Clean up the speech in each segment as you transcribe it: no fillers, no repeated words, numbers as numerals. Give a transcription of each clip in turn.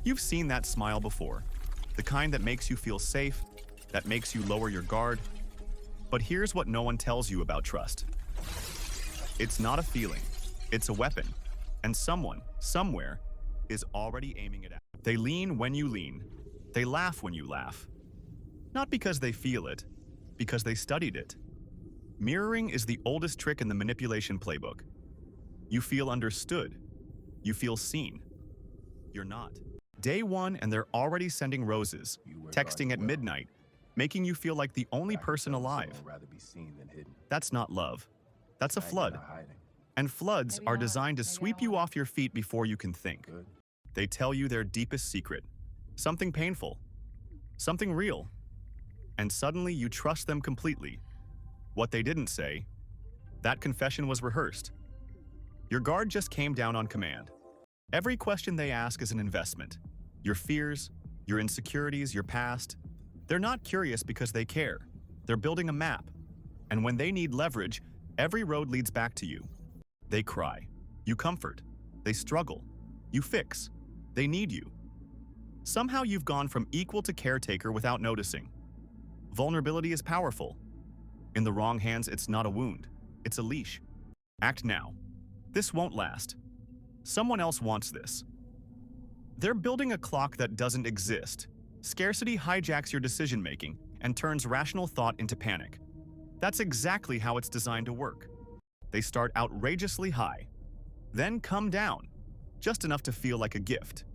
You've seen that smile before, the kind that makes you feel safe, that makes you lower your guard. But here's what no one tells you about trust. It's not a feeling, it's a weapon, and someone, somewhere, is already aiming it at you. They lean when you lean. They laugh when you laugh. Not because they feel it, because they studied it. Mirroring is the oldest trick in the manipulation playbook. You feel understood. You feel seen. You're not. Day one and they're already sending roses, texting at midnight, making you feel like the only person alive. That's not love. That's a flood. And floods are designed to sweep you off your feet before you can think. They tell you their deepest secret, something painful, something real, and suddenly you trust them completely. What they didn't say, that confession was rehearsed. Your guard just came down on command. Every question they ask is an investment. Your fears, your insecurities, your past. They're not curious because they care. They're building a map. And when they need leverage, every road leads back to you. They cry. You comfort. They struggle. You fix. They need you. Somehow you've gone from equal to caretaker without noticing. Vulnerability is powerful. In the wrong hands, it's not a wound. It's a leash. Act now. This won't last. Someone else wants this. They're building a clock that doesn't exist. Scarcity hijacks your decision-making and turns rational thought into panic. That's exactly how it's designed to work. They start outrageously high, then come down, just enough to feel like a gift.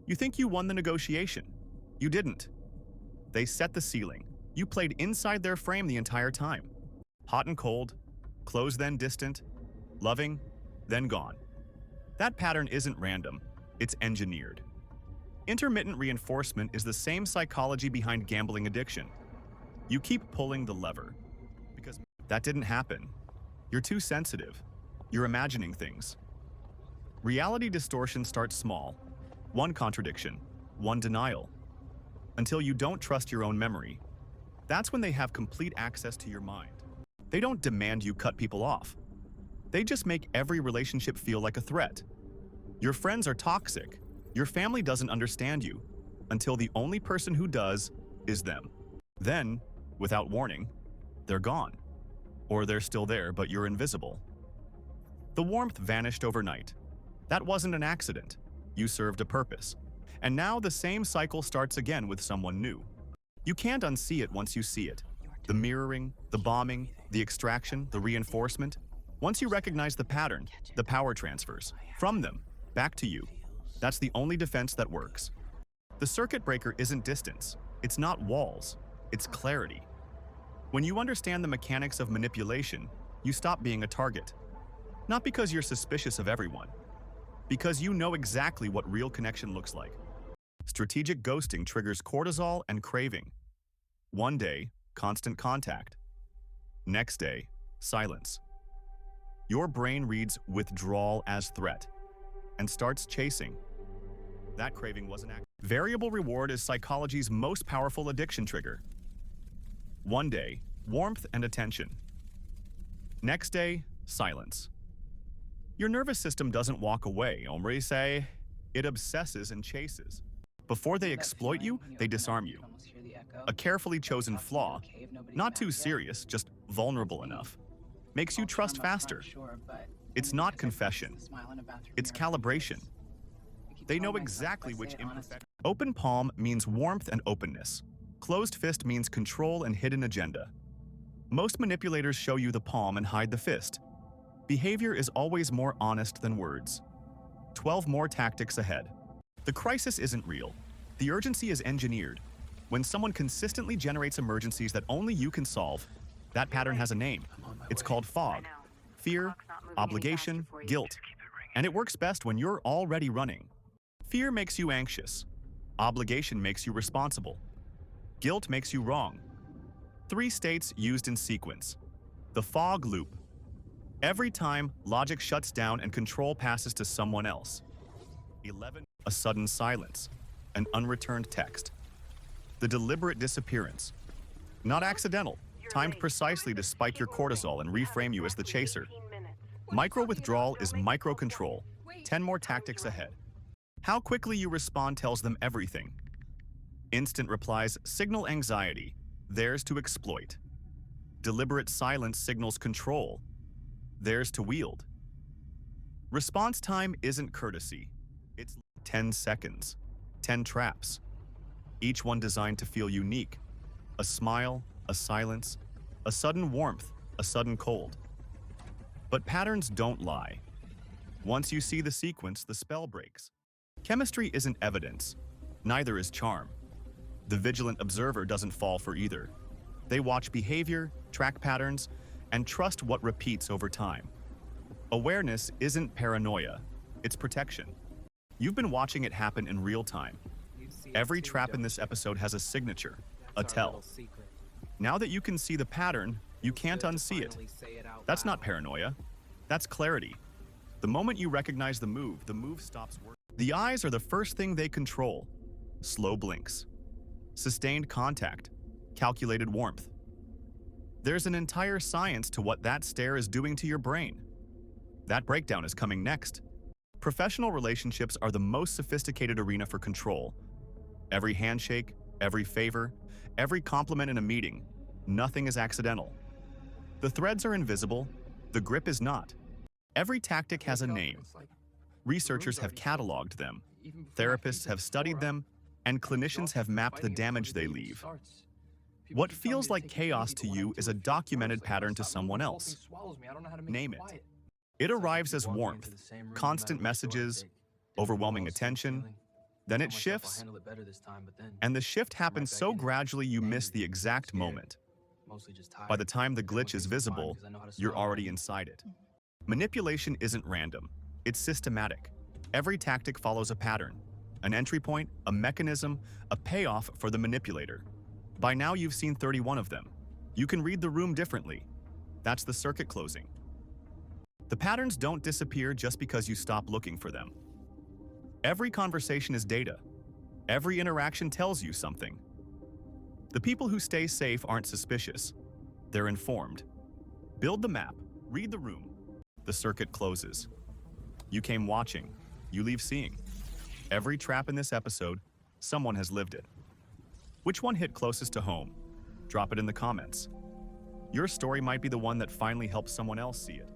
You think you won the negotiation. You didn't. They set the ceiling. You played inside their frame the entire time. Hot and cold, close then distant, loving, then gone. That pattern isn't random, it's engineered. Intermittent reinforcement is the same psychology behind gambling addiction. You keep pulling the lever, because that didn't happen. You're too sensitive. You're imagining things. Reality distortion starts small. One contradiction, one denial. Until you don't trust your own memory. That's when they have complete access to your mind. They don't demand you cut people off. They just make every relationship feel like a threat. Your friends are toxic. Your family doesn't understand you, until the only person who does is them. Then, without warning, they're gone. Or they're still there, but you're invisible. The warmth vanished overnight. That wasn't an accident. You served a purpose. And now the same cycle starts again with someone new. You can't unsee it once you see it. The mirroring, the bombing, the extraction, the reinforcement. Once you recognize the pattern, the power transfers from them back to you. That's the only defense that works. The circuit breaker isn't distance. It's not walls. It's clarity. When you understand the mechanics of manipulation, you stop being a target. Not because you're suspicious of everyone, because you know exactly what real connection looks like. Strategic ghosting triggers cortisol and craving. One day, constant contact. Next day, silence. Your brain reads withdrawal as threat and starts chasing. That craving was an act. Variable reward is psychology's most powerful addiction trigger. One day, warmth and attention. Next day, silence. Your nervous system doesn't walk away, hombre say. It obsesses and chases. Before they exploit you, they disarm you. A carefully chosen flaw, not too serious, just vulnerable enough, makes you trust faster. It's not confession. It's calibration. They know exactly which imperfection. Open palm means warmth and openness. Closed fist means control and hidden agenda. Most manipulators show you the palm and hide the fist. Behavior is always more honest than words. 12 more tactics ahead. The crisis isn't real. The urgency is engineered. When someone consistently generates emergencies that only you can solve, that pattern has a name. It's called fog. Fear, obligation, guilt. And it works best when you're already running. Fear makes you anxious. Obligation makes you responsible. Guilt makes you wrong. 3 states used in sequence. The fog loop. Every time, logic shuts down and control passes to someone else. 11. A sudden silence. An unreturned text. The deliberate disappearance. Not accidental, timed precisely to spike your cortisol and reframe you as the chaser. Micro-withdrawal is micro-control. 10 more tactics ahead. How quickly you respond tells them everything. Instant replies signal anxiety, theirs to exploit. Deliberate silence signals control, theirs to wield. Response time isn't courtesy. It's 10 seconds, 10 traps, each one designed to feel unique. A smile, a silence, a sudden warmth, a sudden cold. But patterns don't lie. Once you see the sequence, the spell breaks. Chemistry isn't evidence, neither is charm. The vigilant observer doesn't fall for either. They watch behavior, track patterns, and trust what repeats over time. Awareness isn't paranoia, it's protection. You've been watching it happen in real time. Every trap in this episode has a signature, a tell. Now that you can see the pattern, you can't unsee it. That's not paranoia, that's clarity. The moment you recognize the move stops working. The eyes are the first thing they control. Slow blinks, sustained contact, calculated warmth. There's an entire science to what that stare is doing to your brain. That breakdown is coming next. Professional relationships are the most sophisticated arena for control. Every handshake, every favor, every compliment in a meeting, nothing is accidental. The threads are invisible, the grip is not. Every tactic has a name. Researchers have cataloged them, therapists have studied them, and clinicians have mapped the damage they leave. What feels like chaos to you is a documented pattern to someone else. Name it. It arrives as warmth, constant messages, overwhelming attention, then it shifts, and the shift happens so gradually you miss the exact moment. By the time the glitch is visible, you're already inside it. Manipulation isn't random, it's systematic. Every tactic follows a pattern, an entry point, a mechanism, a payoff for the manipulator. By now you've seen 31 of them. You can read the room differently. That's the circuit closing. The patterns don't disappear just because you stop looking for them. Every conversation is data. Every interaction tells you something. The people who stay safe aren't suspicious. They're informed. Build the map, read the room. The circuit closes. You came watching, you leave seeing. Every trap in this episode, someone has lived it. Which one hit closest to home? Drop it in the comments. Your story might be the one that finally helps someone else see it.